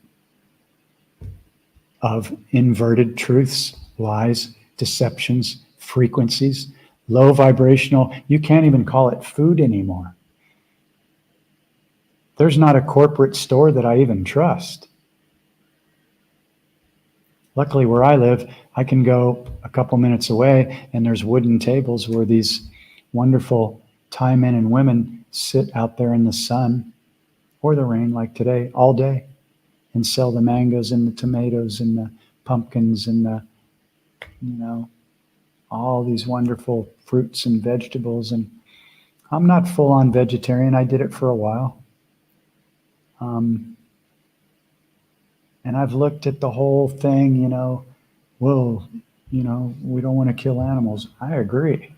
of inverted truths, lies, deceptions, frequencies, low vibrational. You can't even call it food anymore. There's not a corporate store that I even trust. Luckily, where I live, I can go a couple minutes away and there's wooden tables where these wonderful Thai men and women sit out there in the sun or the rain like today all day and sell the mangoes and the tomatoes and the pumpkins and the, all these wonderful fruits and vegetables. And I'm not full on vegetarian. I did it for a while. And I've looked at the whole thing, we don't want to kill animals. I agree.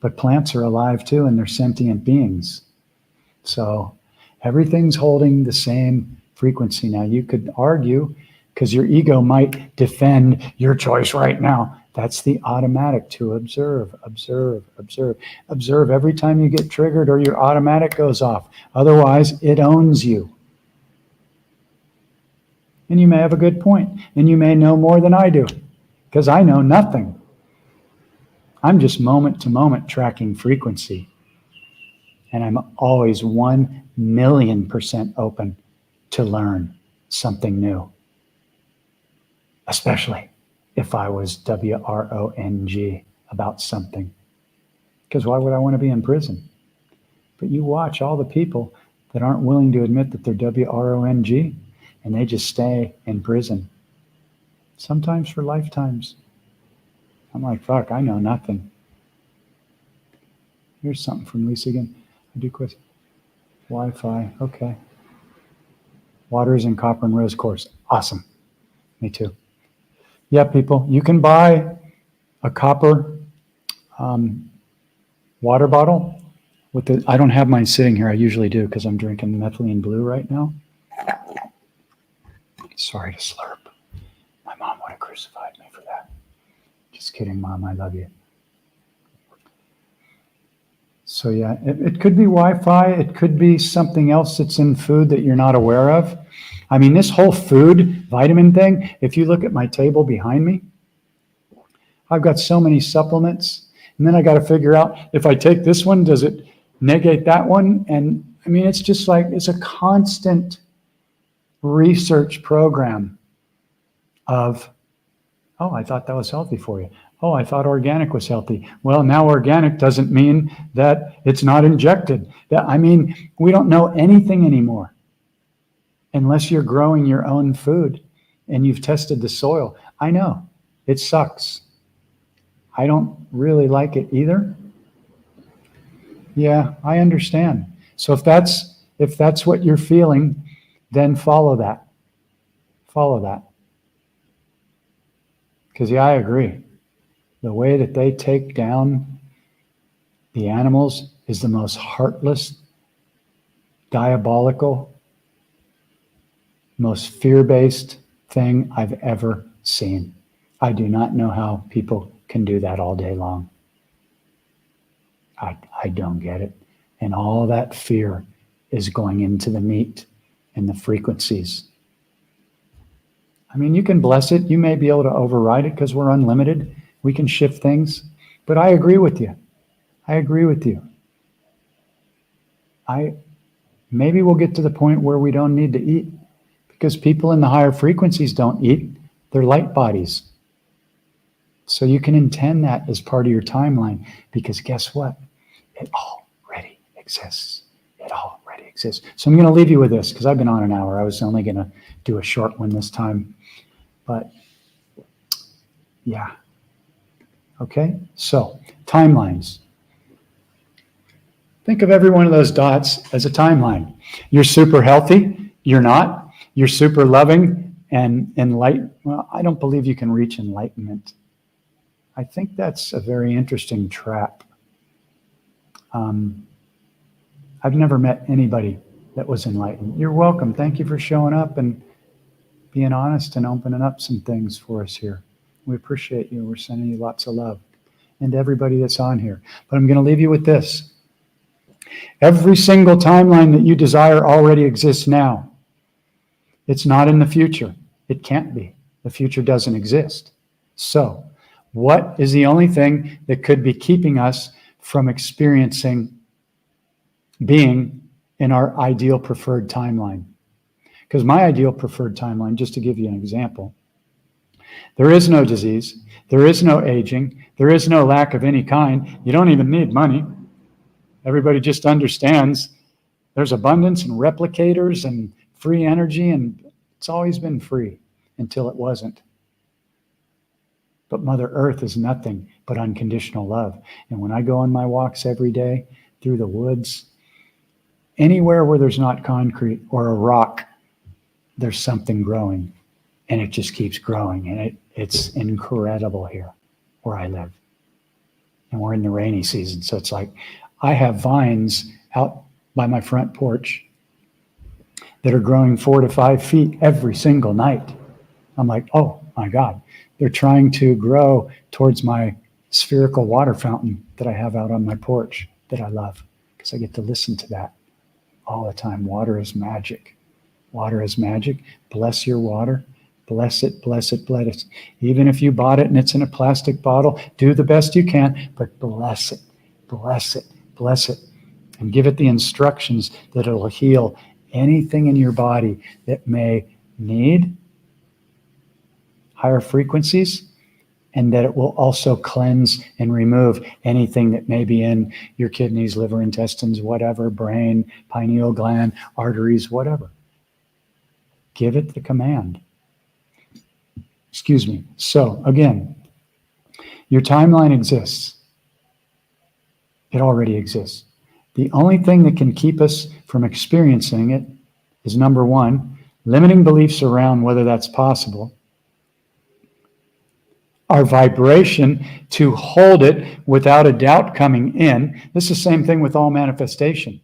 But plants are alive too, and they're sentient beings. So everything's holding the same frequency. Now, you could argue, because your ego might defend your choice right now. That's the automatic to observe, observe, observe. Observe every time you get triggered or your automatic goes off. Otherwise, it owns you. And you may have a good point, and you may know more than I do, because I know nothing. I'm just moment to moment tracking frequency. And I'm always 1,000,000% open to learn something new. Especially if I was WRONG about something. Because why would I want to be in prison? But you watch all the people that aren't willing to admit that they're WRONG, and they just stay in prison. Sometimes for lifetimes. I'm like, fuck, I know nothing. Here's something from Lisa again. I do question. Wi-Fi, okay. Waters and copper and rose quartz. Awesome. Me too. Yeah, people, you can buy a copper water bottle with the, I don't have mine sitting here. I usually do because I'm drinking methylene blue right now. Sorry to slurp. My mom would have crucified me for that. Just kidding, Mom. I love you. So yeah, it could be Wi-Fi. It could be something else that's in food that you're not aware of. I mean, this whole food vitamin thing, if you look at my table behind me, I've got so many supplements. And then I got to figure out, if I take this one, does it negate that one? And I mean, it's just like, it's a constant research program of, oh, I thought that was healthy for you. Oh, I thought organic was healthy. Well, now organic doesn't mean that it's not injected. I mean, we don't know anything anymore unless you're growing your own food and you've tested the soil. I know, it sucks. I don't really like it either. Yeah, I understand. So if that's what you're feeling, then follow that. Follow that. Because yeah, I agree. The way that they take down the animals is the most heartless, diabolical, most fear-based thing I've ever seen. I do not know how people can do that all day long. I don't get it. And all that fear is going into the meat and the frequencies. I mean, you can bless it. You may be able to override it because we're unlimited. We can shift things. But I agree with you. I agree with you. Maybe we'll get to the point where we don't need to eat because people in the higher frequencies don't eat. They're light bodies. So you can intend that as part of your timeline because guess what? It already exists. It already exists. So I'm going to leave you with this because I've been on an hour. I was only going to do a short one this time. But yeah. Okay, so timelines. Think of every one of those dots as a timeline. You're super healthy. You're not. You're super loving and enlightened. Well, I don't believe you can reach enlightenment. I think that's a very interesting trap. I've never met anybody that was enlightened. You're welcome. Thank you for showing up and being honest and opening up some things for us here. We appreciate you. We're sending you lots of love and everybody that's on here. But I'm going to leave you with this. Every single timeline that you desire already exists now. It's not in the future. It can't be. The future doesn't exist. So, what is the only thing that could be keeping us from experiencing being in our ideal preferred timeline? Because my ideal preferred timeline, just to give you an example, there is no disease, there is no aging, there is no lack of any kind. You don't even need money. Everybody just understands there's abundance and replicators and free energy, and it's always been free until it wasn't. But Mother Earth is nothing but unconditional love. And when I go on my walks every day through the woods, anywhere where there's not concrete or a rock, there's something growing. And it just keeps growing. And it's incredible here where I live. And we're in the rainy season. So it's like I have vines out by my front porch that are growing 4 to 5 feet every single night. I'm like, oh my God, they're trying to grow towards my spherical water fountain that I have out on my porch that I love, because I get to listen to that all the time. Water is magic. Water is magic. Bless your water. Bless it, bless it, bless it. Even if you bought it and it's in a plastic bottle, do the best you can, but bless it, bless it, bless it. And give it the instructions that it'll heal anything in your body that may need higher frequencies, and that it will also cleanse and remove anything that may be in your kidneys, liver, intestines, whatever, brain, pineal gland, arteries, whatever. Give it the command. Excuse me. So again, your timeline exists. It already exists. The only thing that can keep us from experiencing it is, number one, limiting beliefs around whether that's possible. Our vibration to hold it without a doubt coming in. This is the same thing with all manifestation.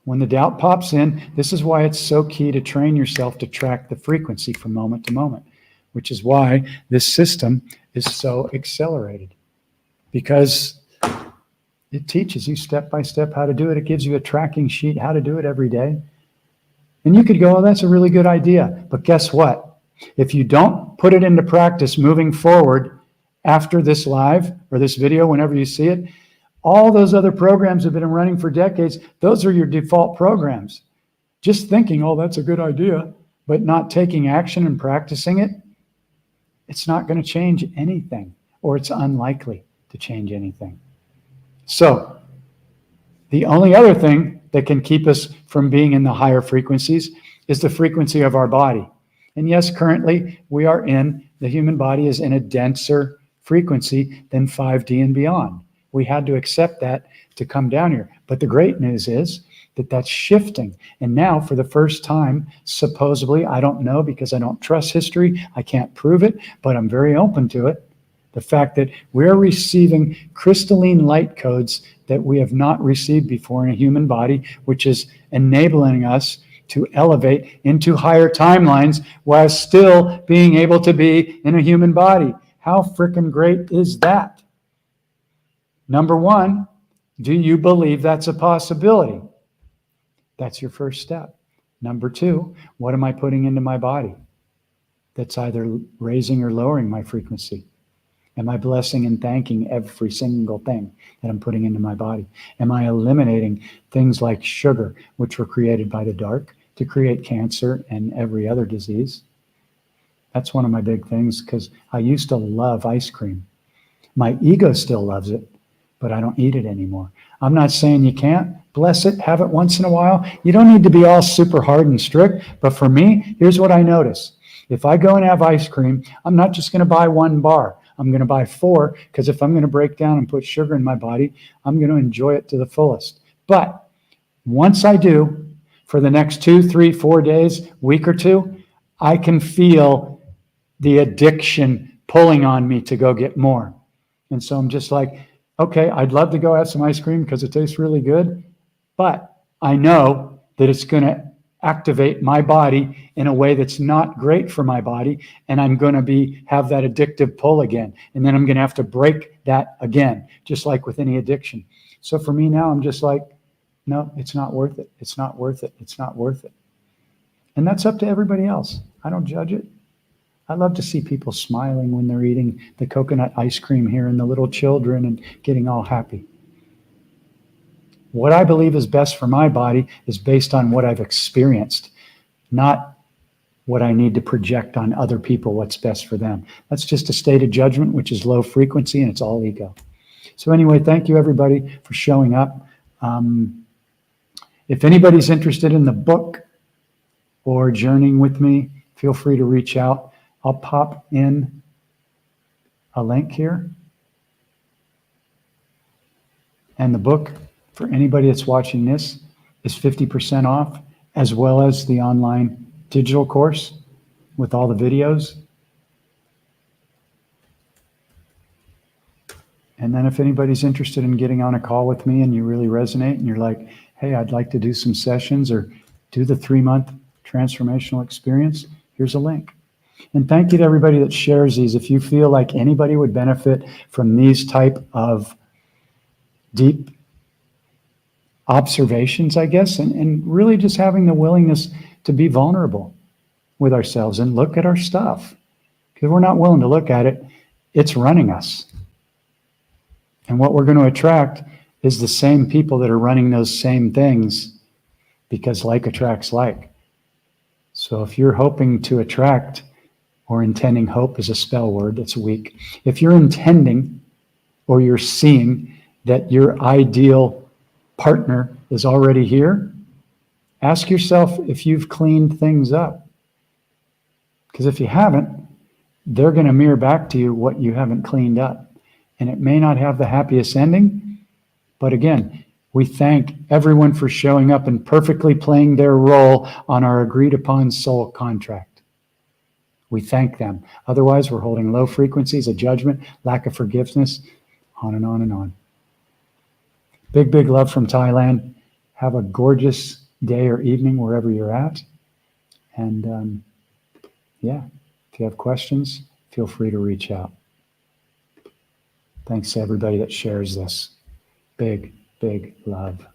When the doubt pops in, this is why it's so key to train yourself to track the frequency from moment to moment, which is why this system is so accelerated, because it teaches you step by step how to do it. It gives you a tracking sheet, how to do it every day. And you could go, oh, that's a really good idea. But guess what? If you don't put it into practice moving forward after this live or this video, whenever you see it, all those other programs have been running for decades. Those are your default programs. Just thinking, oh, that's a good idea, but not taking action and practicing it, it's not going to change anything, or it's unlikely to change anything. So the only other thing that can keep us from being in the higher frequencies is the frequency of our body. And yes, currently the human body is in a denser frequency than 5D and beyond. We had to accept that to come down here. But the great news is that that's shifting. And now for the first time, supposedly, I don't know because I don't trust history, I can't prove it, but I'm very open to it. The fact that we're receiving crystalline light codes that we have not received before in a human body, which is enabling us to elevate into higher timelines while still being able to be in a human body. How freaking great is that? Number one, do you believe that's a possibility? That's your first step. Number two, what am I putting into my body that's either raising or lowering my frequency? Am I blessing and thanking every single thing that I'm putting into my body? Am I eliminating things like sugar, which were created by the dark to create cancer and every other disease? That's one of my big things, because I used to love ice cream. My ego still loves it, but I don't eat it anymore. I'm not saying you can't. Bless it, have it once in a while. You don't need to be all super hard and strict, but for me, here's what I notice. If I go and have ice cream, I'm not just going to buy one bar. I'm going to buy 4, because if I'm going to break down and put sugar in my body, I'm going to enjoy it to the fullest. But once I do, for the next 2, 3, 4 days, week or two, I can feel the addiction pulling on me to go get more. And so I'm just like, okay, I'd love to go have some ice cream because it tastes really good, but I know that it's going to activate my body in a way that's not great for my body, and I'm going to have that addictive pull again, and then I'm going to have to break that again, just like with any addiction. So for me now, I'm just like, no, it's not worth it. It's not worth it. It's not worth it. And that's up to everybody else. I don't judge it. I love to see people smiling when they're eating the coconut ice cream here and the little children and getting all happy. What I believe is best for my body is based on what I've experienced, not what I need to project on other people, what's best for them. That's just a state of judgment, which is low frequency, and it's all ego. So anyway, thank you everybody for showing up. If anybody's interested in the book or journeying with me, feel free to reach out. I'll pop in a link here. And the book, for anybody that's watching this, is 50% off, as well as the online digital course with all the videos. And then if anybody's interested in getting on a call with me and you really resonate and you're like, hey, I'd like to do some sessions or do the 3-month transformational experience, here's a link. And thank you to everybody that shares these. If you feel like anybody would benefit from these type of deep observations, I guess, and really just having the willingness to be vulnerable with ourselves and look at our stuff. Because we're not willing to look at it, it's running us. And what we're going to attract is the same people that are running those same things, because like attracts like. So if you're hoping to attract, or intending, hope is a spell word that's weak. If you're intending or you're seeing that your ideal partner is already here, ask yourself if you've cleaned things up. Because if you haven't, they're going to mirror back to you what you haven't cleaned up. And it may not have the happiest ending, but again, we thank everyone for showing up and perfectly playing their role on our agreed upon soul contract. We thank them. Otherwise, we're holding low frequencies of judgment, lack of forgiveness, on and on and on. Big, big love from Thailand. Have a gorgeous day or evening wherever you're at. And yeah, if you have questions, feel free to reach out. Thanks to everybody that shares this. Big, big love.